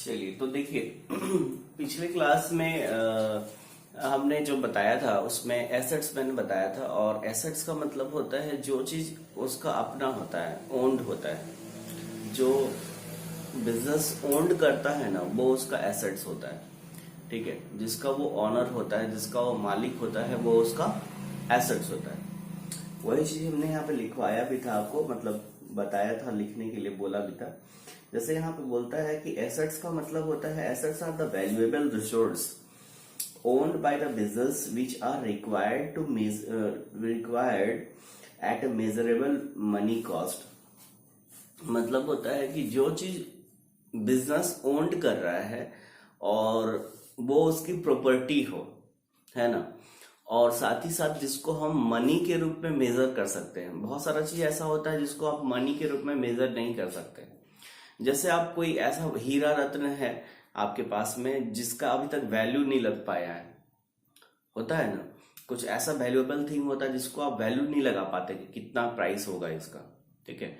चलिए तो देखिए पिछले क्लास में हमने जो बताया था उसमें एसेट्स मैंने बताया था। और एसेट्स का मतलब होता है जो चीज उसका अपना होता है, ओन्ड होता है। जो बिजनेस ओन्ड करता है ना वो उसका एसेट्स होता है। ठीक है, जिसका वो ऑनर होता है, जिसका वो मालिक होता है, वो उसका एसेट्स होता है। वही चीज हमने यहाँ पे लिखवाया भी था आपको, मतलब बताया था, लिखने के लिए बोला भी था। जैसे यहाँ पे बोलता है कि एसेट्स का मतलब होता है, assets are the valuable resource owned by the business which are required at a measurable money cost। मतलब होता है कि जो चीज बिजनेस ओन्ड कर रहा है और वो उसकी प्रॉपर्टी हो, है ना, और साथ ही साथ जिसको हम मनी के रूप में मेजर कर सकते हैं। बहुत सारा चीज ऐसा होता है जिसको आप मनी के रूप में मेजर नहीं कर सकते। जैसे आप कोई ऐसा हीरा रत्न है आपके पास में जिसका अभी तक वैल्यू नहीं लग पाया है, होता है ना, कुछ ऐसा वैल्यूएबल थिंग होता है जिसको आप वैल्यू नहीं लगा पाते कि कितना प्राइस होगा इसका। ठीक है,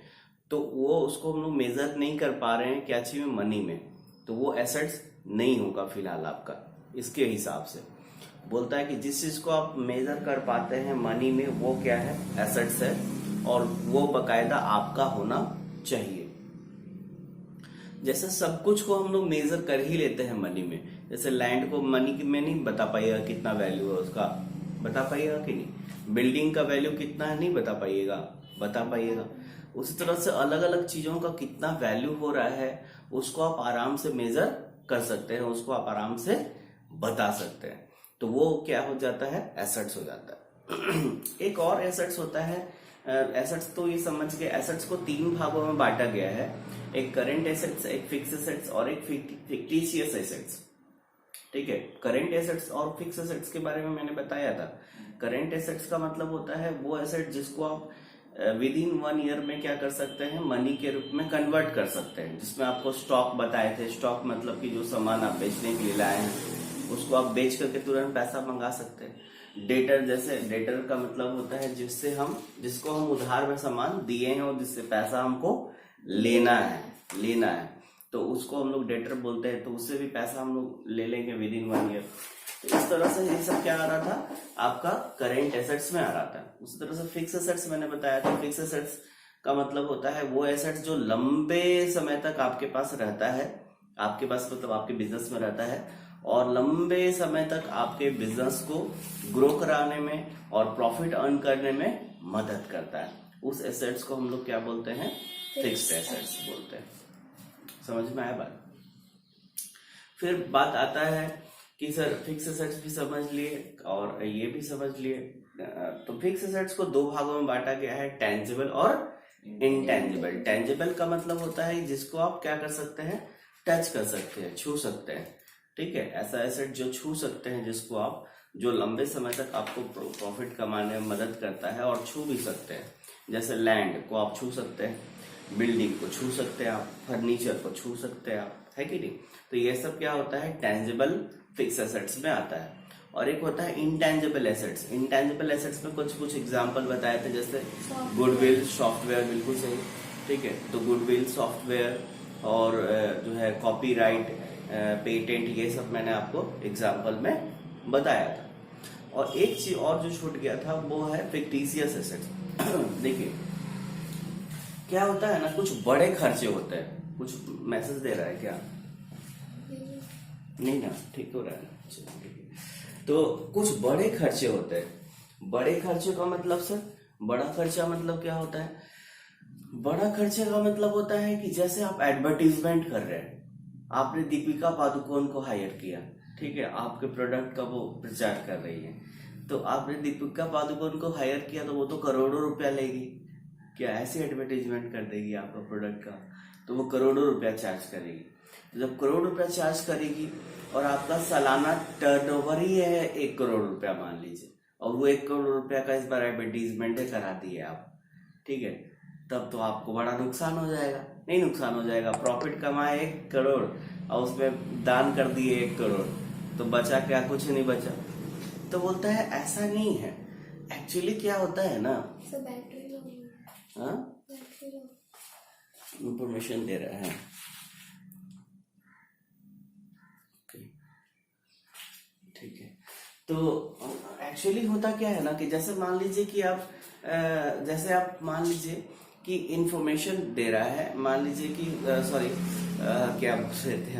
तो वो उसको हम लोग मेजर नहीं कर पा रहे हैं क्या चीज में, मनी में, तो वो एसेट्स नहीं होगा फिलहाल आपका। इसके हिसाब से बोलता है कि जिस चीज को आप मेजर कर पाते हैं मनी में वो क्या है, एसेट्स है, और वो बकायदा आपका होना चाहिए। जैसे सब कुछ को हम लोग मेजर कर ही लेते हैं मनी में। जैसे लैंड को मनी में नहीं बता पाइएगा कितना वैल्यू है उसका, बता पाइएगा कि नहीं। बिल्डिंग का वैल्यू कितना है नहीं बता पाइएगा, बता पाइएगा। उसी तरह से अलग अलग चीजों का कितना वैल्यू हो रहा है उसको आप आराम से मेजर कर सकते हैं, उसको आप आराम से बता सकते हैं। तो वो क्या हो जाता है, एसेट्स हो जाता है। एक और एसेट्स होता है, एसेट्स तो ये समझ के एसेट्स को तीन भागों में बांटा गया है। एक करंट एसेट्स, एक फिक्स एसेट्स और एक फिक्टिशियस एसेट्स। ठीक है, करंट एसेट्स और फिक्स एसेट्स के बारे में मैंने बताया था। करंट एसेट्स का मतलब होता है वो एसेट जिसको आप विद इन 1 ईयर में क्या कर सकते हैं, मनी के रूप में कन्वर्ट कर सकते हैं। जिसमें आपको स्टॉक बताए थे, स्टॉक मतलब कि जो सामान आप बेचने के लिए लाए हैं उसको आप बेच करके तुरंत पैसा मंगा सकते हैं। डेटर, जैसे डेटर का मतलब होता है जिसको हम उधार में सामान दिए हैं और जिससे पैसा हमको लेना है, तो उसको हम लोग डेटर बोलते हैं। तो उससे भी पैसा हम लोग ले लेंगे विद इन 1 ईयर। तो इस तरह से ये सब क्या आ रहा था, आपका करेंट एसेट्स में आ रहा था। उसी तरह से फिक्स एसेट्स मैंने बताया था। फिक्स एसेट्स का मतलब होता है वो एसेट्स जो लंबे समय तक आपके पास रहता है, आपके पास मतलब आपके बिजनेस में रहता है और लंबे समय तक आपके बिजनेस को ग्रो कराने में और प्रॉफिट अर्न करने में मदद करता है। उस एसेट्स को हम लोग क्या बोलते हैं, फिक्स्ड एसेट्स बोलते हैं। समझ में आया बात। फिर बात आता है कि सर फिक्स एसेट्स भी समझ लिए और ये भी समझ लिए। तो फिक्स एसेट्स को दो भागों में बांटा गया है, टेंजिबल और इनटेंजिबल। टेंजिबल का मतलब होता है जिसको आप क्या कर सकते हैं, टच कर सकते हैं, छू सकते हैं। ठीक है, ऐसा एसेट जो छू सकते हैं, जिसको आप, जो लंबे समय तक आपको प्रॉफिट कमाने में मदद करता है और छू भी सकते हैं। जैसे लैंड को आप छू सकते हैं, बिल्डिंग को छू सकते हैं आप, फर्नीचर को छू सकते हैं आप, है कि नहीं। तो ये सब क्या होता है, टेंजिबल फिक्स एसेट्स में आता है। और एक होता है इंटेंजिबल एसेट्स। इंटेंजिबल एसेट्स में कुछ कुछ एग्जांपल बताए थे, जैसे गुडविल, सॉफ्टवेयर, बिल्कुल सही। ठीक है, तो गुडविल, सॉफ्टवेयर और जो है कॉपीराइट, पेटेंट, ये सब मैंने आपको एग्जाम्पल में बताया था। और एक चीज और जो छूट गया था वो है फिक्टिशियस एसेट्स। देखिए क्या होता है ना, कुछ बड़े खर्चे होते हैं। कुछ मैसेज दे रहा है क्या, नहीं ना, ठीक हो रहा है ना, चलो ठीक है। तो कुछ बड़े खर्चे होते हैं। बड़े खर्चे का मतलब सर, बड़ा खर्चा मतलब क्या होता है, बड़ा खर्चे का मतलब होता है कि जैसे आप एडवर्टीजमेंट कर रहे हैं, आपने दीपिका पादुकोण को हायर किया, ठीक है, आपके प्रोडक्ट का वो प्रचार कर रही है। तो आपने दीपिका पादुकोण को हायर किया तो वो तो करोड़ों रुपया लेगी, क्या ऐसी एडवर्टीजमेंट कर देगी आपका प्रोडक्ट का, तो वो करोड़ों रुपया चार्ज करेगी। तो जब करोड़ रुपया चार्ज करेगी और आपका सालाना टर्नओवर ही है 1 करोड़ रुपया मान लीजिए, और वो 1 करोड़ रुपया का इस बार एडवर्टीजमेंट करा दिए आप, ठीक है, तब तो आपको बड़ा नुकसान हो जाएगा। नहीं नुकसान हो जाएगा, प्रॉफिट कमाए 1 करोड़ और उसमें दान कर दिए 1 करोड़, तो बचा क्या, कुछ नहीं बचा। तो बोलता है ऐसा नहीं है, एक्चुअली क्या होता है ना, इंफॉर्मेशन दे रहा है। तो एक्चुअली होता क्या है ना कि जैसे मान लीजिए कि आप जैसे आप मान लीजिए कि इंफॉर्मेशन दे रहा है, मान लीजिए कि सॉरी क्या बोल रहे थे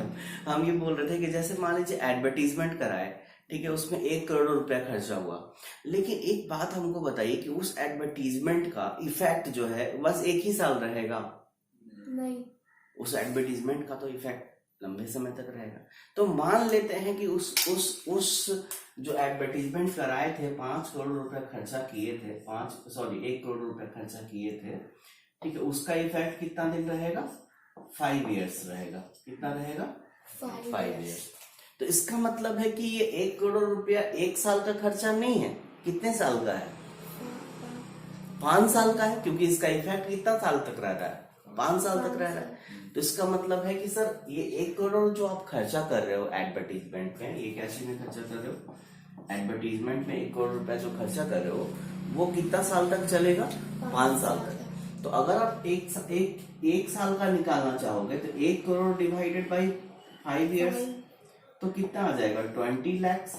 हम ये बोल रहे थे कि जैसे मान लीजिए एडवर्टीजमेंट कराए, ठीक है, उसमें 1 करोड़ रुपया खर्चा हुआ, लेकिन एक बात हमको बताइए कि उस एडवर्टीजमेंट का इफेक्ट जो है बस 1 ही साल रहेगा? नहीं, उस एडवर्टीजमेंट का तो इफेक्ट लंबे समय तक रहेगा। तो मान लेते हैं कि उस जो एडवर्टीजमेंट कराए थे 5 करोड़ रुपया खर्चा किए थे, 1 करोड़ रुपया खर्चा किए थे, ठीक है, उसका इफेक्ट कितना दिन रहेगा? 5 इयर्स रहेगा। कितना रहेगा? 5 इयर्स। तो इसका मतलब है कि ये 1 करोड़ रुपया 1 साल का खर्चा नहीं है। कितने साल का है? 5 साल का है, क्योंकि इसका इफेक्ट कितना साल तक रहता है? 5 साल तक रह रहा है। तो इसका मतलब है कि सर ये 1 करोड़ जो आप खर्चा कर रहे हो एडवर्टीजमेंट में, ये कैसे में खर्चा कर रहे हो? एडवर्टीजमेंट में 1 करोड़ रुपया जो खर्चा कर रहे हो वो कितना साल तक चलेगा? 5 साल तक। तो अगर आप एक साल का निकालना चाहोगे तो 1 करोड़ डिवाइडेड बाई 5 इयर्स तो कितना आ जाएगा? 20 लाख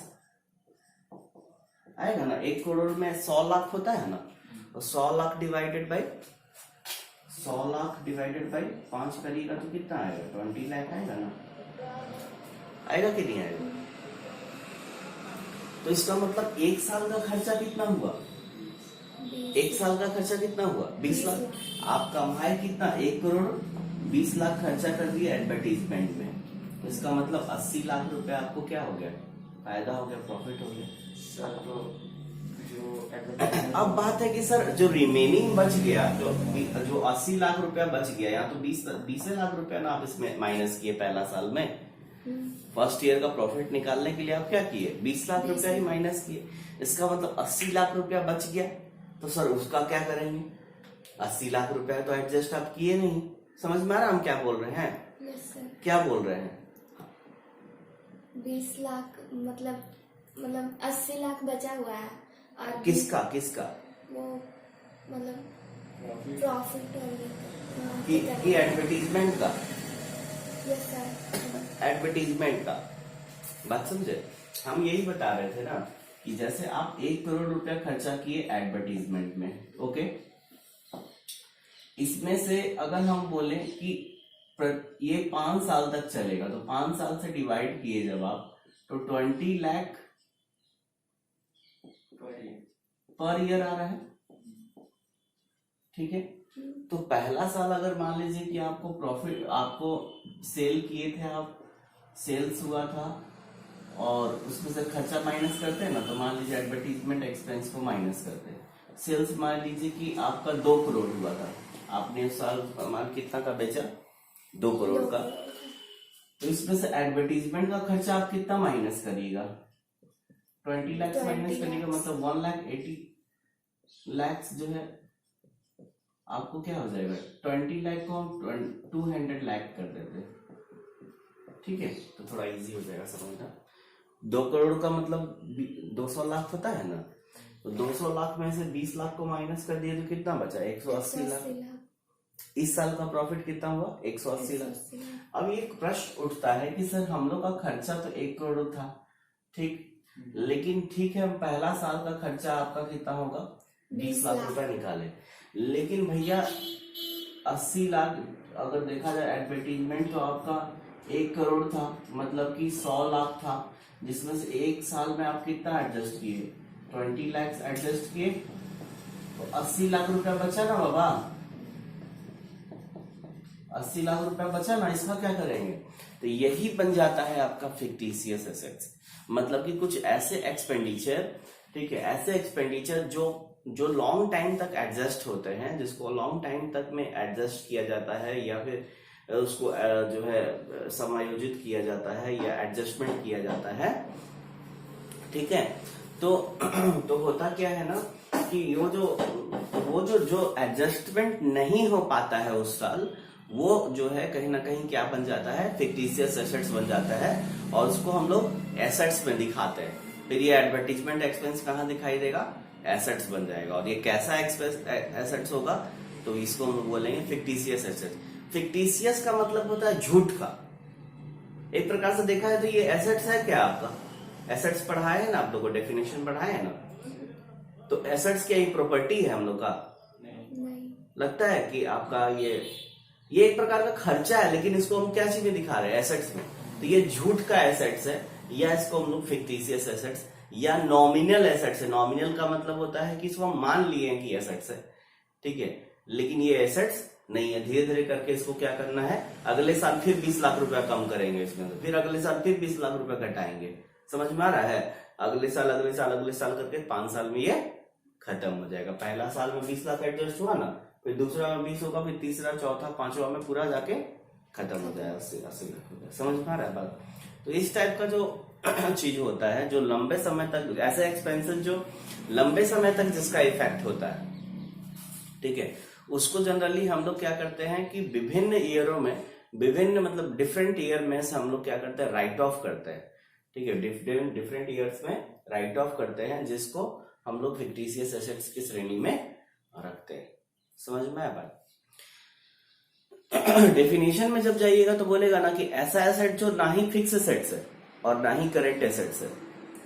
आएगा ना। 1 करोड़ में 100 लाख होता है ना, तो 100 लाख डिवाइडेड बाई 5 करिएगा तो कितना आएगा? 20 लाख आएगा ना। आएगा कि नहीं आएगा? तो इसका मतलब 1 साल का खर्चा कितना हुआ? 1 साल का खर्चा कितना हुआ? 20 लाख। आप कमाए कितना? 1 करोड़ 20 लाख खर्चा कर दिया एडवर्टीजमेंट में, तो इसका मतलब 80 लाख रुपया आपको क्या हो गया? फायदा हो गया, प्रॉफिट हो गया सर। तो अब बात है कि सर जो रिमेनिंग बच गया, जो 80 लाख रुपया बच गया, या तो 20 लाख रुपया ना आप इसमें माइनस किए पहला साल में, फर्स्ट ईयर का प्रॉफिट निकालने के लिए आप क्या किए? 20 लाख रुपया ही माइनस किए। इसका मतलब 80 लाख रुपया बच गया। तो सर उसका क्या करेंगे? 80 लाख रुपया तो एडजस्ट आप किए नहीं। समझ में आ रहा हम क्या बोल रहे हैं? yes, क्या बोल रहे हैं? 20 लाख मतलब 80 लाख बचा हुआ है। और किसका वो मतलब प्रॉफिट कि एडवर्टीजमेंट का? यस सर, एडवर्टीजमेंट का बात समझे? हम यही बता रहे थे ना कि जैसे आप 1 करोड़ रुपया खर्चा किए एडवर्टीजमेंट में, ओके, इसमें से अगर हम बोले कि ये 5 साल तक चलेगा, तो 5 साल से डिवाइड किए जब आप, तो 20 लाख पर ईयर आ रहा है, ठीक है। तो पहला साल अगर मान लीजिए कि आपको प्रॉफिट, आपको सेल किए थे, आप सेल्स हुआ था, और उसमें से खर्चा माइनस करते हैं ना, तो मान लीजिए एडवर्टीजमेंट एक्सपेंस को माइनस करते हैं। सेल्स मान लीजिए कि आपका 2 करोड़ हुआ था, आपने उस साल माल कितना का बेचा? 2 करोड़ का। तो इसमें से एडवर्टीजमेंट का खर्चा आप कितना माइनस करिएगा? 20 लाख माइनस करिएगा, मतलब 1,80,00,000 जो है आपको क्या हो जाएगा? 20 लाख को हम 200 लाख कर देते, ठीक है, तो थोड़ा इजी हो जाएगा समझना। 2 करोड़ का मतलब 200 लाख होता है ना, तो 200 लाख में से 20 लाख को माइनस कर दिए तो कितना बचा? 180 लाख। इस साल का प्रॉफिट कितना हुआ? 180 लाख। अब एक प्रश्न उठता है कि सर हम लोग का खर्चा तो 1 करोड़ था, ठीक, लेकिन ठीक है, हम पहला साल का खर्चा आपका कितना होगा? 20 लाख रुपया निकाले, लेकिन भैया 80 लाख अगर देखा जाए एडवर्टीजमेंट तो आपका 1 करोड़ था, मतलब कि 100 लाख था, जिसमें से 1 साल में आप कितना एडजस्ट किए? 20 लाख एडजस्ट किए, तो 80 लाख रुपया बचा ना बाबा, 80 लाख रुपया बचा ना। इसका क्या करेंगे? तो यही बन जाता है आपका फिक्टिशियस एसेट्स, मतलब कि कुछ ऐसे एक्सपेंडिचर, ठीक है, ऐसे एक्सपेंडिचर जो लॉन्ग टाइम तक एडजस्ट होते हैं, जिसको लॉन्ग टाइम तक में एडजस्ट किया जाता है, या फिर उसको जो है समायोजित किया जाता है, या एडजस्टमेंट किया जाता है, ठीक है। तो होता क्या है ना कि वो जो एडजस्टमेंट नहीं हो पाता है उस साल, वो जो है कहीं ना कहीं क्या बन जाता है? फिक्टिशियस एसेट्स बन जाता है, और उसको हम लोग एसेट्स में दिखाते हैं। फिर ये एडवर्टीजमेंट एक्सपेंस कहाँ दिखाई देगा? एसेट्स बन जाएगा। और ये कैसा एसेट्स होगा? तो इसको हम बोलेंगे फिक्टिशियस एसेट्स। फिक्टिशियस का मतलब होता है झूठ का। एक प्रकार से देखा है तो ये एसेट्स है क्या आपका? एसेट्स पढ़ाए है ना आप लोग को, डेफिनेशन पढ़ाए है ना। तो एसेट्स क्या ही प्रॉपर्टी है हम लोग का? नहीं। लगता है कि आपका ये एक प्रकार का खर्चा है, लेकिन इसको हम क्या चीज में दिखा रहे हैं? एसेट्स में। तो ये झूठ का एसेट्स है, या इसको हम लोग फिक्टिशियस एसेट्स या नॉमिनल एसेट्स है। नॉमिनल का मतलब होता है कि इसको हम मान लिए हैं कि एसेट्स है, ठीक है, लेकिन ये एसेट्स नहीं है। धीरे धीरे करके इसको क्या करना है, अगले साल फिर 20 लाख रुपया कम करेंगे इसमें, तो फिर अगले साल फिर 20 लाख रुपया घटाएंगे। समझ में आ रहा है? अगले साल अगले साल अगले साल करके 5 साल में ये खत्म हो जाएगा। पहला साल में 20 लाख एडजस्ट हुआ ना, फिर दूसरा में 20 होगा, फिर तीसरा चौथा पांचवा में पूरा जाके खत्म हो जाएगा, 80 लाख हो जाएगा। समझ में आ रहा है बात? तो इस टाइप का जो चीज होता है, जो लंबे समय तक, ऐसे एक्सपेंसेस जो लंबे समय तक जिसका इफेक्ट होता है, ठीक है, उसको जनरली हम लोग क्या करते हैं कि विभिन्न ईयरों में, विभिन्न मतलब डिफरेंट ईयर में से हम लोग क्या करते हैं, राइट ऑफ करते हैं, ठीक है, डिफरेंट ईयर्स में राइट ऑफ करते हैं, जिसको हम लोग फिक्टिशियस एसेट्स की श्रेणी में रखते हैं। समझ में आया बात? डेफिनेशन में जब जाइएगा तो बोलेगा ना कि ऐसा एसेट जो ना ही फिक्स एसेट्स है और ना ही करेंट एसेट्स है,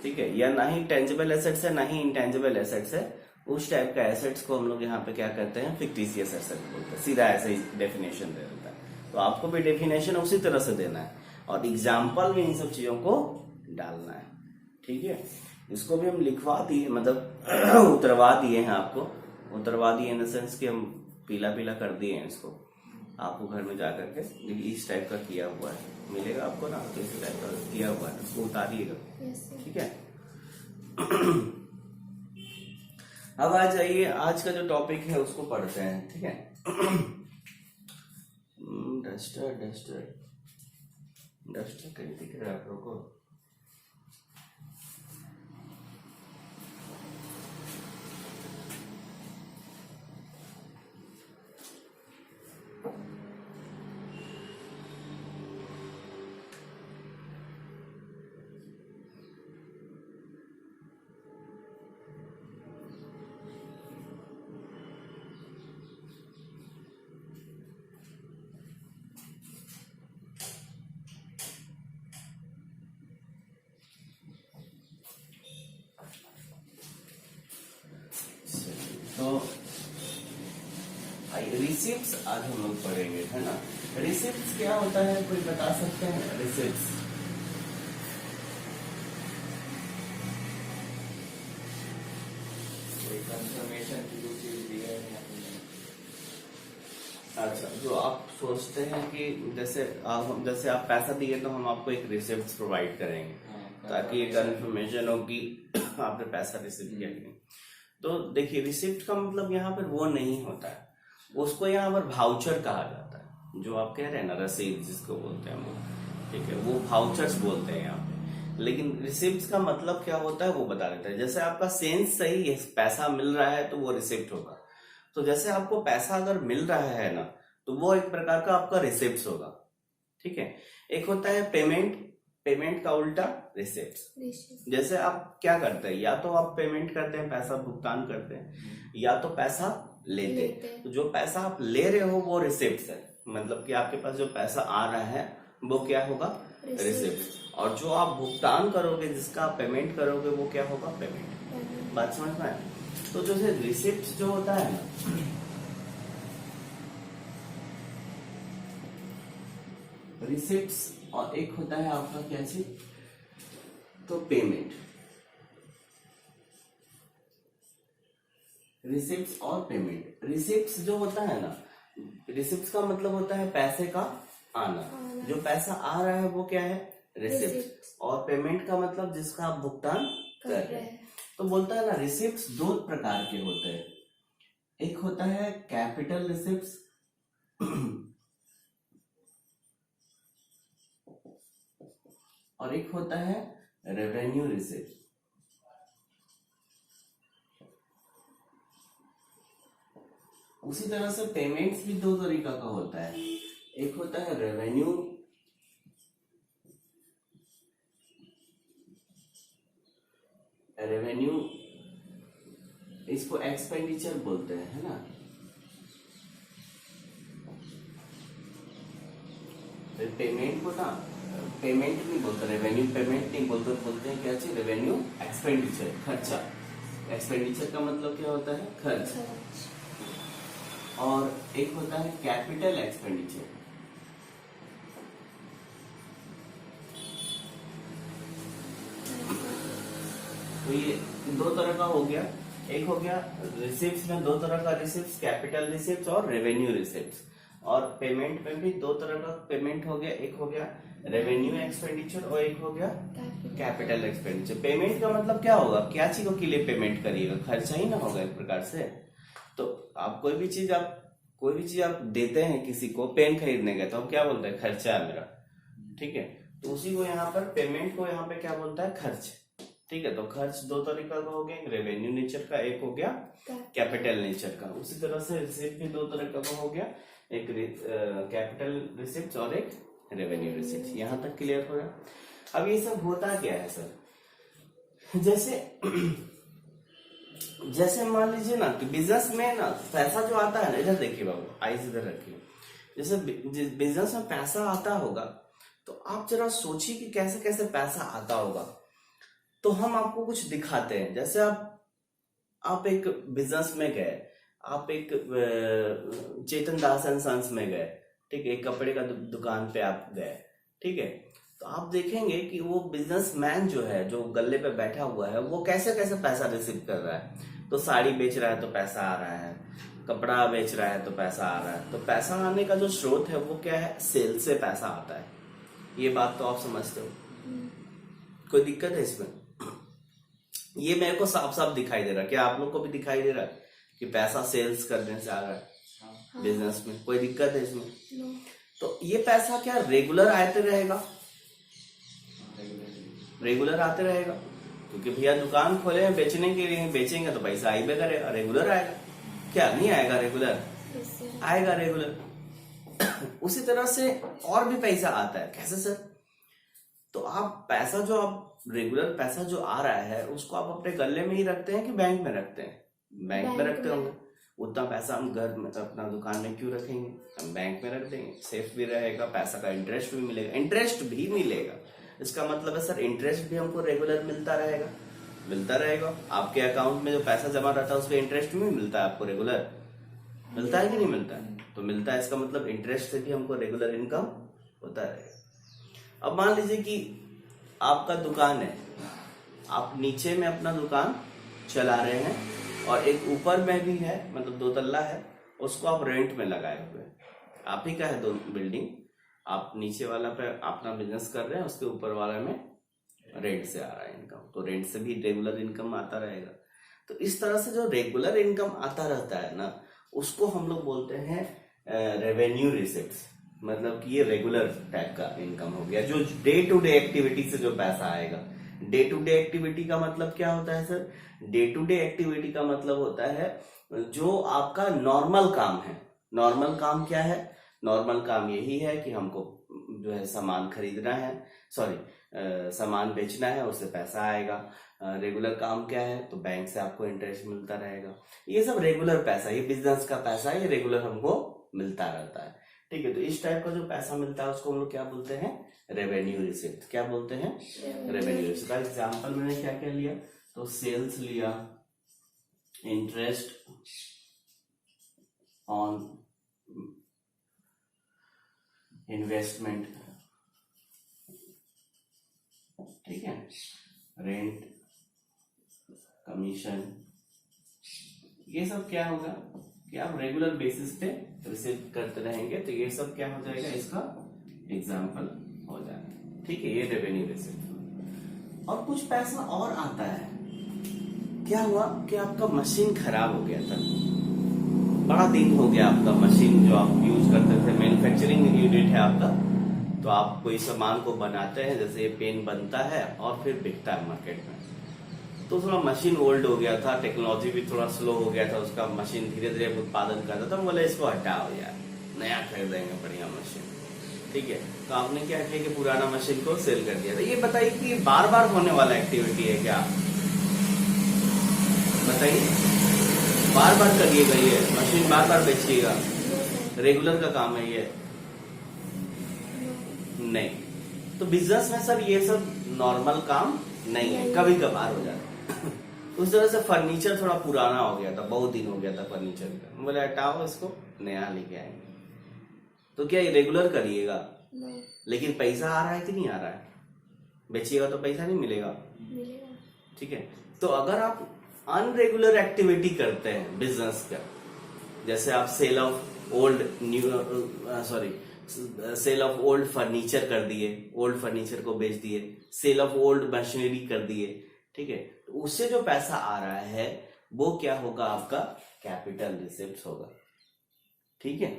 ठीक है, या ना ही टेंजिबल एसेट्स है ना ही इंटेंजिबल एसेट्स है, उस टाइप का एसेट्स को हम लोग यहाँ पे क्या करते हैं, फिक्टिशियस एसेट बोलते हैं। सीधा ऐसे ही डेफिनेशन दे देता है। तो आपको भी डेफिनेशन उसी तरह से देना है और एग्जाम्पल में इन सब चीजों को डालना है, ठीक है। इसको भी हम लिखवा दिए, मतलब उतरवा दिए हैं आपको, उतरवा दिए इन द सेंस कि हम पीला पीला कर दिए हैं इसको। आपको घर में जा करके इस टाइप का किया हुआ है, मिलेगा आपको ना, तो इस टाइप का किया हुआ है, उसको उतारिएगा, ठीक है। अब आ जाइए, आज का जो टॉपिक है उसको पढ़ते हैं, ठीक है। डस्टर डस्टर डस्टर कहीं दिख रहा है आप लोगों को? तो रिसिप्ट्स आज हम लोग पढ़ेंगे, है ना। रिसिप्ट्स क्या होता है, कोई बता सकते हैं? रिसिप्ट्स कोई कंफर्मेशन की जो चीज दी है। अच्छा, जो आप सोचते हैं कि जैसे आप पैसा दिए तो हम आपको एक रिसिप्ट प्रोवाइड करेंगे, ताकि एक कंफर्मेशन हो कि आपने पैसा रिसीव किया कि नहीं। तो देखिए, रिसिप्ट का मतलब यहाँ पर वो नहीं होता है, उसको यहाँ पर वाउचर कहा जाता है। जो आप कह रहे हैं ना, रसीद जिसको बोलते हैं हम लोग, ठीक है, वो वाउचर्स बोलते हैं यहाँ पे। लेकिन रिसिप्ट का मतलब क्या होता है वो बता देता है। जैसे आपका सेंस सही है, पैसा मिल रहा है तो वो रिसिप्ट होगा। तो जैसे आपको पैसा अगर मिल रहा है ना, तो वो एक प्रकार का आपका रिसिप्ट होगा, ठीक है। एक होता है पेमेंट, पेमेंट का उल्टा रिसिप्ट। जैसे आप क्या करते हैं, या तो आप पेमेंट करते हैं, पैसा भुगतान करते हैं, या तो पैसा लेते हैं। तो जो पैसा आप ले रहे हो वो रिसिप्ट है, मतलब कि आपके पास जो पैसा आ रहा है वो क्या होगा, रिसिप्ट। और जो आप भुगतान करोगे, जिसका आप पेमेंट करोगे, वो क्या होगा, पेमेंट। बात समझ में आए? तो जो रिसिप्ट जो होता है ना, रिसिप्ट्स, और एक होता है आपका क्या चीज, तो पेमेंट। रिसिप्ट्स और पेमेंट। रिसिप्ट्स जो होता है ना, रिसिप्ट्स का मतलब होता है पैसे का आना, जो पैसा आ रहा है वो क्या है, रिसिप्ट। और पेमेंट का मतलब जिसका आप भुगतान कर रहे हैं। तो बोलता है ना, रिसिप्ट्स दो प्रकार के होते हैं। एक होता है कैपिटल रिसिप्ट्स और एक होता है रेवेन्यू रिसिप्ट। उसी तरह से पेमेंट्स भी दो तरीका का होता है। एक होता है रेवेन्यू, रेवेन्यू इसको एक्सपेंडिचर बोलते हैं, है ना। पेमेंट को ना पेमेंट नहीं बोलते, रेवेन्यू पेमेंट नहीं बोलते, बोलते हैं क्या चीज, रेवेन्यू एक्सपेंडिचर, खर्चा। एक्सपेंडिचर का मतलब क्या होता है, खर्च। और एक होता है कैपिटल एक्सपेंडिचर। तो ये दो तरह का हो गया। एक हो गया रिसिप्ट्स में, दो तरह का रिसिप्ट्स, कैपिटल रिसिप्ट्स और रेवेन्यू रिसिप्ट्स। और पेमेंट में भी दो तरह का पेमेंट हो गया, एक हो गया रेवेन्यू एक्सपेंडिचर और एक हो गया कैपिटल एक्सपेंडिचर। पेमेंट का मतलब क्या होगा, क्या चीजों के लिए पेमेंट करिएगा, खर्चा ही ना होगा एक प्रकार से। तो आप कोई भी चीज आप देते हैं किसी को, पेन खरीदने गए तो हम क्या बोलते हैं, खर्चा है मेरा, ठीक है। तो उसी को यहाँ पर पेमेंट को यहाँ पे क्या बोलता है, खर्च, ठीक है। तो खर्च दो तरीका का हो गया, एक रेवेन्यू नेचर का, एक हो गया कैपिटल नेचर का। उसी तरह से रिसिप्ट भी दो तरह का हो गया, एक कैपिटल रिसिप्ट और एक रेवेन्यू रिसिप्ट। यहां तक क्लियर हो गया। अब ये सब होता क्या है सर, जैसे मान लीजिए ना कि बिजनेस में ना पैसा जो आता है ना, इधर देखिए बाबू, आइज इधर रखिए। जैसे बिजनेस में पैसा आता होगा तो आप जरा सोचिए कि कैसे कैसे पैसा आता होगा। तो हम आपको कुछ दिखाते हैं। जैसे आप एक बिजनेस में गए, आप एक चेतन दास एंड सन्स में गए, ठीक है, एक कपड़े का दुकान पे आप गए, ठीक है। तो आप देखेंगे कि वो बिजनेसमैन जो है, जो गल्ले पे बैठा हुआ है, वो कैसे कैसे पैसा रिसीव कर रहा है। तो साड़ी बेच रहा है तो पैसा आ रहा है, कपड़ा बेच रहा है तो पैसा आ रहा है। तो पैसा आने का जो स्रोत है वो क्या है, सेल से पैसा आता है। ये बात तो आप समझते हो, कोई दिक्कत है इसमें? ये मेरे को साफ साफ दिखाई दे रहा है, क्या आप लोग को भी दिखाई दे रहा है कि पैसा सेल्स करने से आ रहा है बिजनेस में? कोई दिक्कत है इसमें? तो ये पैसा क्या रेगुलर आते रहेगा, रेगुलर आते रहेगा, क्योंकि भैया दुकान खोले हैं बेचने के लिए, बेचेंगे तो पैसा आइबे करेगा, रेगुलर आएगा। क्या नहीं आएगा, रेगुलर आएगा, रेगुलर। उसी तरह से और भी पैसा आता है। कैसे सर? तो आप पैसा जो आप रेगुलर पैसा जो आ रहा है उसको आप अपने गले में ही रखते हैं कि बैंक में रखते हैं? बैंक में रखते होंगे। उतना पैसा हम घर में अपना दुकान में क्यों रखेंगे, हम बैंक में रख देंगे, सेफ भी रहेगा, पैसा का इंटरेस्ट भी मिलेगा, इंटरेस्ट भी मिलेगा। इसका मतलब है सर इंटरेस्ट भी हमको रेगुलर मिलता रहेगा, मिलता रहेगा। आपके अकाउंट में जो पैसा जमा रहता है उस पर इंटरेस्ट भी मिलता है आपको, रेगुलर मिलता है कि नहीं मिलता है? तो मिलता है, इसका मतलब इंटरेस्ट से भी हमको रेगुलर इनकम होता रहेगा। अब मान लीजिए कि आपका दुकान है, आप नीचे में अपना दुकान चला रहे हैं और एक ऊपर में भी है, मतलब 2 तल्ला है, उसको आप रेंट में लगाए हुए हैं। आप ही का है 2 बिल्डिंग, आप नीचे वाला पे अपना बिजनेस कर रहे हैं, उसके ऊपर वाला में रेंट से आ रहा है इनकम, तो रेंट से भी रेगुलर इनकम आता रहेगा। तो इस तरह से जो रेगुलर इनकम आता रहता है ना, उसको हम लोग बोलते हैं रेवेन्यू रिसिप्ट्स। मतलब कि ये रेगुलर टाइप का इनकम हो गया, जो डे टू डे एक्टिविटी से जो पैसा आएगा। डे टू डे एक्टिविटी का मतलब क्या होता है sir? Day to day activity का मतलब होता है जो आपका नॉर्मल काम है। नॉर्मल काम क्या है? नॉर्मल काम यही है कि हमको जो है सामान खरीदना है, सामान बेचना है, उससे पैसा आएगा। रेगुलर काम क्या है? तो बैंक से आपको इंटरेस्ट मिलता रहेगा। ये सब रेगुलर पैसा, ये बिजनेस का पैसा है, ये रेगुलर हमको मिलता रहता है, ठीक है। तो इस टाइप का जो पैसा मिलता है उसको हम लोग क्या बोलते हैं? Revenue receipt. क्या बोलते हैं? Revenue receipt. एग्जाम्पल मैंने क्या क्या लिया? तो सेल्स लिया, इंटरेस्ट ऑन इन्वेस्टमेंट, ठीक है, रेंट, कमीशन, ये सब क्या होगा कि आप रेगुलर बेसिस पे रिसीव करते रहेंगे। तो ये सब क्या हो जाएगा? इसका एग्जाम्पल हो जाएगा, ठीक है। ये रेवेन्यू रिसिप्ट। और कुछ पैसा और आता है। क्या हुआ कि आपका मशीन खराब हो गया था, बड़ा दिन हो गया आपका मशीन जो आप यूज करते थे, मैन्युफैक्चरिंग यूनिट है आपका, तो आप कोई सामान को बनाते हैं, जैसे ये पेन बनता है और फिर बिकता है मार्केट में। तो थोड़ा मशीन ओल्ड हो गया था, टेक्नोलॉजी भी थोड़ा स्लो हो गया था उसका, मशीन धीरे धीरे उत्पादन करता था। बोले इसको हटाओ यार, नया खरीदेंगे बढ़िया मशीन, ठीक है। तो आपने क्या किया कि पुराना मशीन को सेल कर दिया। तो ये बताइए कि बार बार होने वाला एक्टिविटी है क्या? बताइए, बार बार करिएगा ये मशीन, बार बार बेचिएगा, रेगुलर का काम है ये? नहीं। तो बिजनेस में सर ये सब नॉर्मल काम नहीं है, कभी कभार हो जाता है। उस तरह से फर्नीचर थोड़ा पुराना हो गया था, बहुत दिन हो गया था फर्नीचर का, बोले हटाओ इसको, नया लेके आएंगे। तो क्या ये रेगुलर करिएगा, नहीं लेकिन पैसा आ रहा है कि नहीं आ रहा है? बेचिएगा तो पैसा नहीं मिलेगा, मिलेगा। ठीक है। तो अगर आप अनरेगुलर एक्टिविटी करते हैं बिजनेस का, जैसे आप sale of old sale of old furniture कर दिए, ओल्ड फर्नीचर को बेच दिए, सेल ऑफ ओल्ड मशीनरी कर दिए, ठीक है, तो उससे जो पैसा आ रहा है वो क्या होगा? आपका कैपिटल रिसिप्ट होगा, ठीक है।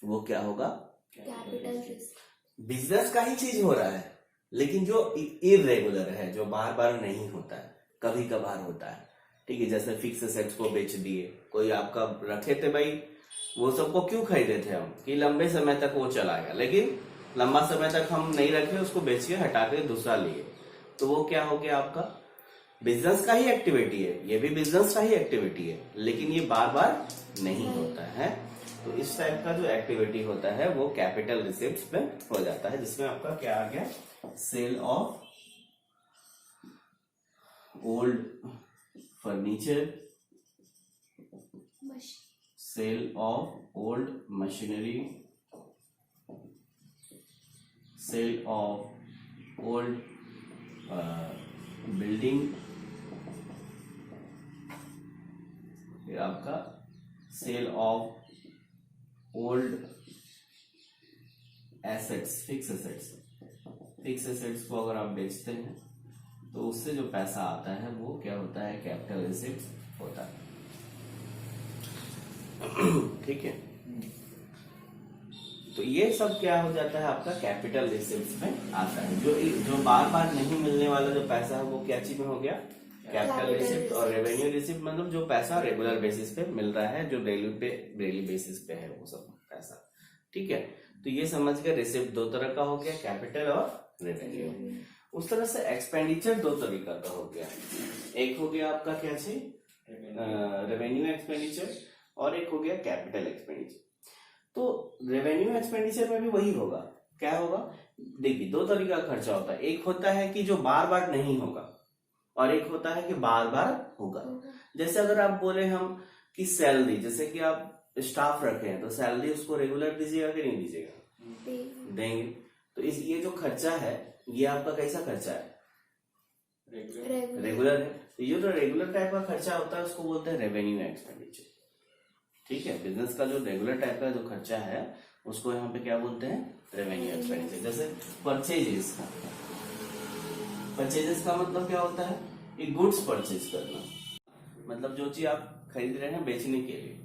वो क्या होगा? Capital risk. बिजनेस का ही चीज हो रहा है, लेकिन जो इरेगुलर है, जो बार बार नहीं होता है, कभी कभार होता है, ठीक है। जैसे फिक्स एसेट्स को बेच दिए, कोई आपका रखे थे भाई, वो सबको क्यों खरीदे थे हम? कि लंबे समय तक वो चला गया, लेकिन लंबा समय तक हम नहीं रखे, उसको बेच के हटा के दूसरा लिए, तो वो क्या हो गया? आपका बिजनेस का ही एक्टिविटी है, ये भी बिजनेस का ही एक्टिविटी है, लेकिन ये बार बार नहीं होता है। तो इस टाइप का जो एक्टिविटी होता है वो कैपिटल रिसिप्ट्स में हो जाता है, जिसमें आपका क्या आ गया? Sale of old furniture, sale of old machinery, sale of old building, फिर आपका sale of old assets, fix assets. Fix assets को अगर आप बेचते हैं तो उससे जो पैसा आता है वो क्या होता है? कैपिटल रिसिप्ट्स होता है, ठीक है। तो ये सब क्या हो जाता है? आपका कैपिटल रिसिप्ट्स में आता है। जो बार बार नहीं मिलने वाला जो पैसा है वो क्या चीज में हो गया? Capital receipt. और रेवेन्यू रिसिप्ट मतलब जो पैसा रेगुलर बेसिस पे मिल रहा है, जो डेली बेसिस पे है वो सब पैसा, ठीक है। तो ये समझ गए, रिसिप्ट दो तरह का हो गया, कैपिटल और रेवेन्यू। उस तरह से एक्सपेंडिचर दो तरीका का हो गया, एक हो गया आपका क्या चीज? रेवेन्यू एक्सपेंडिचर, और एक हो गया कैपिटल एक्सपेंडिचर। तो रेवेन्यू एक्सपेंडिचर में भी वही होगा, क्या होगा? देखिए, दो तरीका का खर्चा होता है, एक होता है कि जो बार बार नहीं होगा, और एक होता है कि बार बार होगा। जैसे अगर आप बोले हम कि सैलरी, जैसे कि आप स्टाफ रखे हैं तो सैलरी उसको रेगुलर दीजिएगा कि नहीं दीजिएगा? देंगे। तो ये जो खर्चा है ये आपका कैसा खर्चा है? रेगुलर है। तो ये जो रेगुलर टाइप का खर्चा होता है उसको बोलते हैं रेवेन्यू एक्सपेंडिचर, ठीक है। बिजनेस का जो रेगुलर टाइप का जो खर्चा है उसको यहाँ पे क्या बोलते हैं? Revenue expenditure. जैसे परचेजेस का मतलब क्या होता है? एक गुड्स परचेज करना, मतलब जो चीज आप खरीद रहे हैं बेचने के लिए।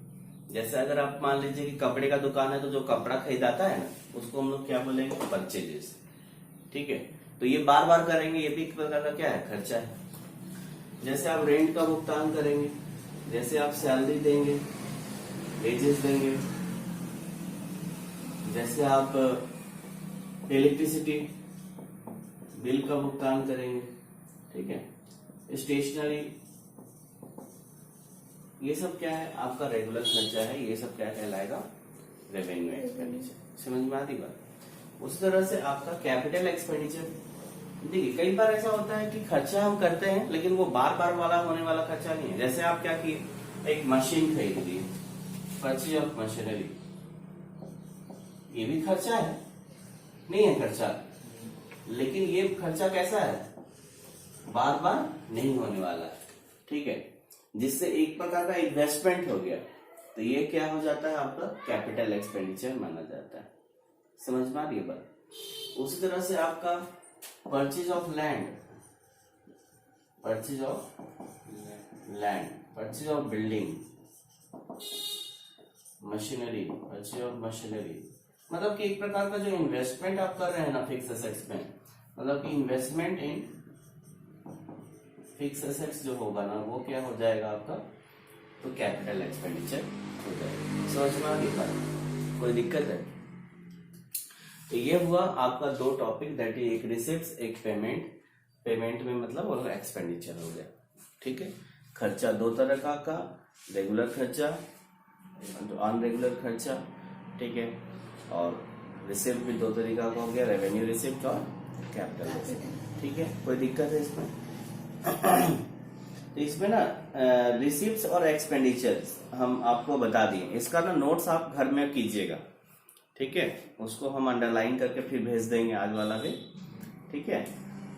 जैसे अगर आप मान लीजिए कि कपड़े का दुकान है, तो जो कपड़ा खरीदाता है ना उसको हम लोग क्या बोलेंगे? परचेजेस, ठीक है। तो ये बार बार करेंगे, ये भी एक प्रकार का क्या है? खर्चा है। जैसे आप रेंट का भुगतान करेंगे, जैसे आप सैलरी देंगे, वेजेस देंगे, जैसे आप इलेक्ट्रिसिटी बिल का भुगतान करेंगे, ठीक है। स्टेशनरी, ये सब क्या है? आपका रेगुलर खर्चा है, ये सब क्या कहलाएगा? Revenue expenditure. समझ में आती बात? उसी तरह से आपका कैपिटल एक्सपेंडिचर, देखिए कई बार ऐसा होता है कि खर्चा हम करते हैं लेकिन वो बार बार वाला होने वाला खर्चा नहीं है। जैसे आप क्या किए, एक मशीन खरीद ली, परचेज ऑफ मशीनरी, ये भी खर्चा है, नहीं है खर्चा? लेकिन ये खर्चा कैसा है? बार बार नहीं होने वाला है, ठीक है, जिससे एक प्रकार का इन्वेस्टमेंट हो गया। तो ये क्या हो जाता है? आपका कैपिटल एक्सपेंडिचर माना जाता है। समझ में आ रही है बात? उसी तरह से आपका purchase of land, purchase of land, purchase of building, machinery, purchase of machinery, मतलब कि एक प्रकार का जो इन्वेस्टमेंट आप कर रहे हैं ना फिक्स एसेट्स में, मतलब कि इन्वेस्टमेंट इन फिक्स एसेट्स जो होगा ना वो क्या हो जाएगा आपका? तो कैपिटल एक्सपेंडिचर हो जाएगा। समझ में आ गई बात? कोई दिक्कत है? तो ये हुआ आपका दो टॉपिक, दैट इज एक रिसिप्ट्स, एक पेमेंट। पेमेंट में मतलब और एक्सपेंडिचर हो गया, ठीक है। खर्चा दो तरह का रेगुलर खर्चा, अनरेगुलर खर्चा, ठीक है, और रिसिप्ट भी दो तरीका का हो गया, रेवेन्यू रिसिप्ट और कैपिटल रिसिप्ट। ठीक है, कोई दिक्कत है इसमें? तो इसमें ना रिसिप्ट्स और एक्सपेंडिचर्स हम आपको बता दिए, इसका ना नोट्स आप घर में कीजिएगा। ठीक है, उसको हम अंडरलाइन करके फिर भेज देंगे आज वाला भी। ठीक है,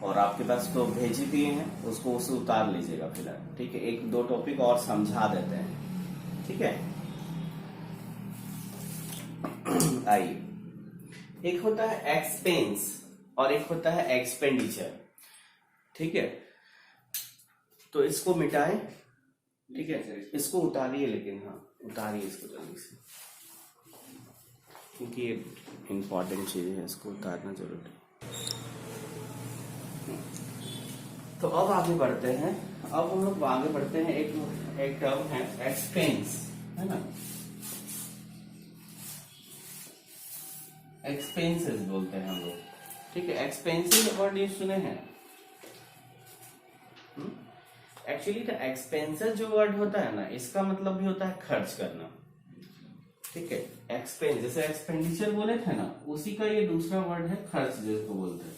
और आपके पास तो भेज ही दिए हैं, उसको उसे उतार लीजिएगा फिलहाल। ठीक है, एक दो टॉपिक और समझा देते हैं। ठीक है, आइए, एक होता है एक्सपेंस और एक होता है एक्सपेंडिचर। ठीक है, तो इसको मिटाएं। ठीक है, इसको उतारिए, लेकिन हाँ उतारिए इसको जल्दी से, क्योंकि ये इम्पोर्टेंट चीज है, इसको उतारना जरूरी है। तो अब आगे बढ़ते हैं। अब हम लोग आगे बढ़ते हैं, एक टर्म है एक्सपेंस, है ना, एक्सपेंसेस बोलते हैं हम लोग। ठीक है, एक्सपेंसेस वर्ड ये सुने हैं? एक्चुअली तो एक्सपेंसेस जो वर्ड होता है ना, इसका मतलब भी होता है खर्च करना। ठीक है, एक्सपेंस जैसे एक्सपेंडिचर बोले थे ना, उसी का ये दूसरा वर्ड है खर्च, जिसको बोलते हैं।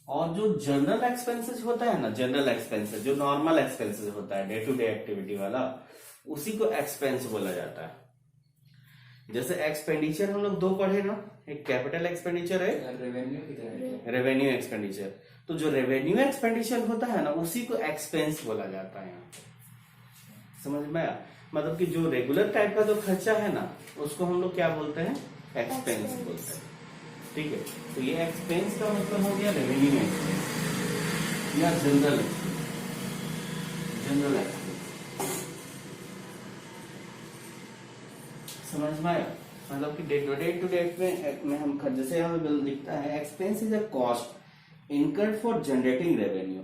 और जो जनरल एक्सपेंसेस होता है ना, जनरल एक्सपेंसेस जो नॉर्मल एक्सपेंसेस होता है, डे टू डे एक्टिविटी वाला, उसी को एक्सपेंस बोला जाता है। जैसे एक्सपेंडिचर हम लोग दो पढ़े ना, एक कैपिटल एक्सपेंडिचर है, रेवेन्यू एक्सपेंडिचर। तो जो रेवेन्यू एक्सपेंडिचर होता है ना, उसी को एक्सपेंस बोला जाता है। यहाँ समझ में आया? मतलब कि जो रेगुलर टाइप का जो खर्चा है ना, उसको हम लोग क्या बोलते हैं? एक्सपेंस बोलते हैं। ठीक है, तो ये एक्सपेंस का मतलब हो गया रेवेन्यू एक्सपेंस या जनरल एक्सपेंस। समझ में आया? मतलब कि डे टू डे में हम जैसे यहाँ लिखता है expense is a cost incurred for generating revenue.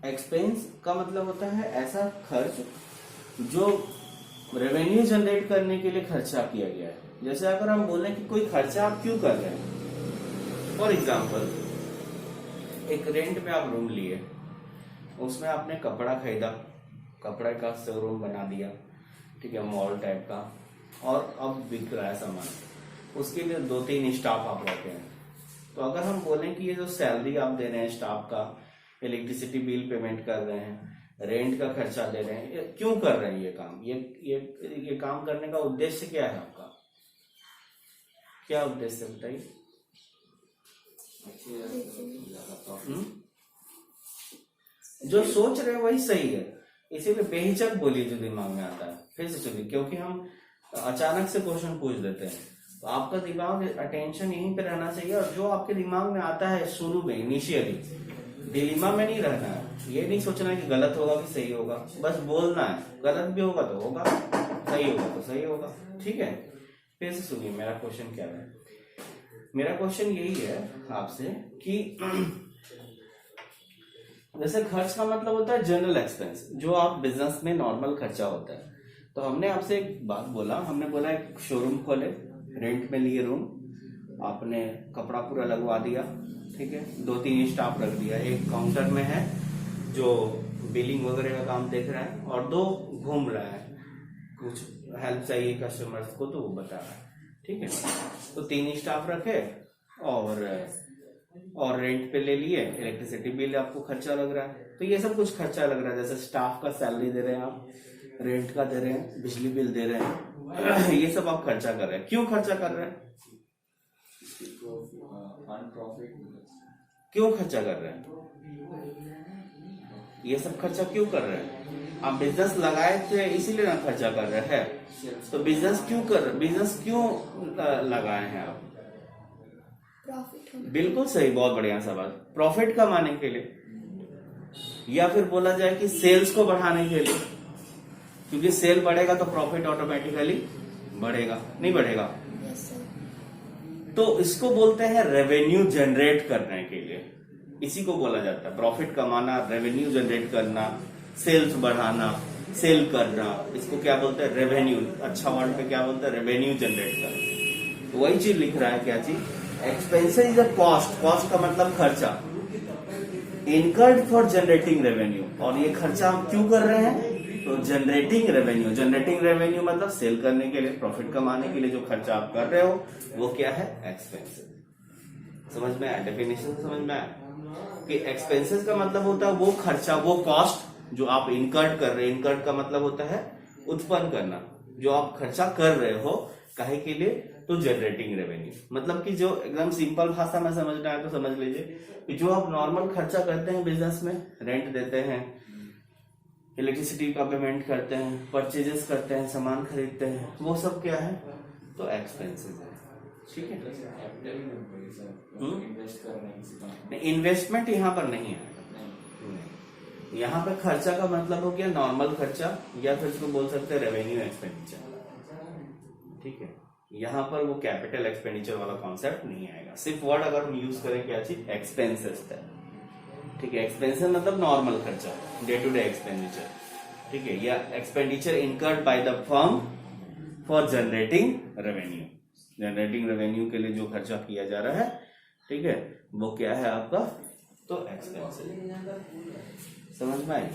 Expense का मतलब होता है ऐसा खर्च जो रेवेन्यू जनरेट करने के लिए खर्चा किया गया है। जैसे अगर हम बोलें कि कोई खर्चा आप क्यों कर रहे हैं, फॉर एग्जाम्पल एक रेंट पे आप रूम लिए, उसमें आपने कपड़ा खरीदा, कपड़े का शोरूम बना दिया, ठीक है, मॉल टाइप का, और अब बिक रहा है सामान, उसके लिए 2-3 स्टाफ आप रखे हैं। तो अगर हम बोलें कि ये जो सैलरी आप दे रहे हैं स्टाफ का, इलेक्ट्रिसिटी बिल पेमेंट कर रहे हैं, रेंट का खर्चा दे रहे हैं, ये क्यों कर रहे हैं ये काम? ये काम करने का उद्देश्य क्या है आपका? क्या उद्देश्य बताइए? जो सोच रहे हैं वही सही है, इसीलिए बेहिचक बोलिए जो दिमाग में आता है। फिर से सुनिए, क्योंकि हम अचानक से क्वेश्चन पूछ देते हैं, तो आपका दिमाग अटेंशन यहीं पे रहना चाहिए, और जो आपके दिमाग में आता है शुरू में इनिशियली, डिलीमा में नहीं रहना है। ये नहीं सोचना कि गलत होगा कि सही होगा, बस बोलना है। गलत भी होगा तो होगा, सही होगा तो सही होगा। ठीक है, फिर से सुनिए मेरा क्वेश्चन क्या है। मेरा क्वेश्चन यही है आपसे कि जैसे खर्च का मतलब होता है जनरल एक्सपेंस, जो आप बिजनेस में नॉर्मल खर्चा होता है। तो हमने आपसे एक बात बोला, हमने बोला एक शोरूम खोले, रेंट में लिए रूम, आपने कपड़ा पूरा लगवा दिया, ठीक है, 2-3 स्टाफ रख दिया, एक काउंटर में है जो बिलिंग वगैरह का काम देख रहा है, और 2 घूम रहा है, कुछ हेल्प चाहिए कस्टमर्स को तो वो बता रहा है। ठीक है, तो 3 स्टाफ रखे और रेंट पे ले लिए, इलेक्ट्रिसिटी बिल आपको खर्चा लग रहा है, तो ये सब कुछ खर्चा लग रहा है। जैसे स्टाफ का सैलरी दे रहे हैं आप, रेंट का दे रहे हैं, बिजली बिल दे रहे हैं, ये सब आप खर्चा कर रहे हैं। क्यों खर्चा कर रहे हैं? क्यों खर्चा कर रहे हैं? ये सब खर्चा क्यों कर रहे हैं? आप बिजनेस लगाए थे इसीलिए ना खर्चा कर रहे हैं। तो बिजनेस क्यों लगाए हैं आप? प्रॉफिट। बिल्कुल सही, बहुत बढ़िया सवाल। प्रॉफिट कमाने के लिए, या फिर बोला जाए कि सेल्स को बढ़ाने के लिए, क्योंकि सेल बढ़ेगा तो प्रॉफिट ऑटोमेटिकली बढ़ेगा, नहीं बढ़ेगा? Yes sir. तो इसको बोलते हैं रेवेन्यू जनरेट करने के लिए, इसी को बोला जाता है प्रॉफिट कमाना, रेवेन्यू जनरेट करना, सेल्स बढ़ाना, सेल करना, इसको क्या बोलते हैं? रेवेन्यू। अच्छा वर्ड पे क्या बोलते हैं? रेवेन्यू जनरेट करना। तो वही चीज लिख रहा है, क्या चीज? Expenses is a cost, cost का मतलब खर्चा, इनकर्ड फॉर जनरेटिंग रेवेन्यू। और ये खर्चा हम क्यों कर रहे हैं? तो जनरेटिंग रेवेन्यू मतलब सेल करने के लिए, प्रॉफिट कमाने के लिए जो खर्चा आप कर रहे हो वो क्या है? एक्सपेंसेस। समझ में आया? डेफिनेशन समझ में आया कि एक्सपेंसेस का मतलब होता है वो खर्चा, वो कॉस्ट जो आप इनकर्ड कर रहे हैं। इनकर्ड का मतलब होता है उत्पन्न करना, जो आप खर्चा कर रहे हो काहे के लिए? तो जनरेटिंग रेवेन्यू मतलब कि जो एकदम सिंपल भाषा में समझना है तो समझ लीजिए कि जो आप नॉर्मल खर्चा करते हैं बिजनेस में, रेंट देते हैं, इलेक्ट्रिसिटी का पेमेंट करते हैं, परचेजेस करते हैं, सामान खरीदते हैं, वो सब क्या है? तो एक्सपेंसेस है। ठीक है, इन्वेस्टमेंट यहाँ पर नहीं है। यहाँ पर खर्चा का मतलब हो गया नॉर्मल खर्चा, या फिर इसको बोल सकते हैं रेवेन्यू एक्सपेंडिचर। ठीक है, यहाँ पर वो कैपिटल एक्सपेंडिचर वाला कॉन्सेप्ट नहीं आएगा। सिर्फ वर्ड अगर हम यूज करें क्या चीज? एक्सपेंसेस है। ठीक है, एक्सपेंसेस मतलब नॉर्मल खर्चा, डे टू डे एक्सपेंडिचर। ठीक है, या expenditure incurred by the firm for generating revenue. Generating revenue के लिए जो खर्चा किया जा रहा है, ठीक है, वो क्या है आपका? तो एक्सपेंसेस। समझ में आई?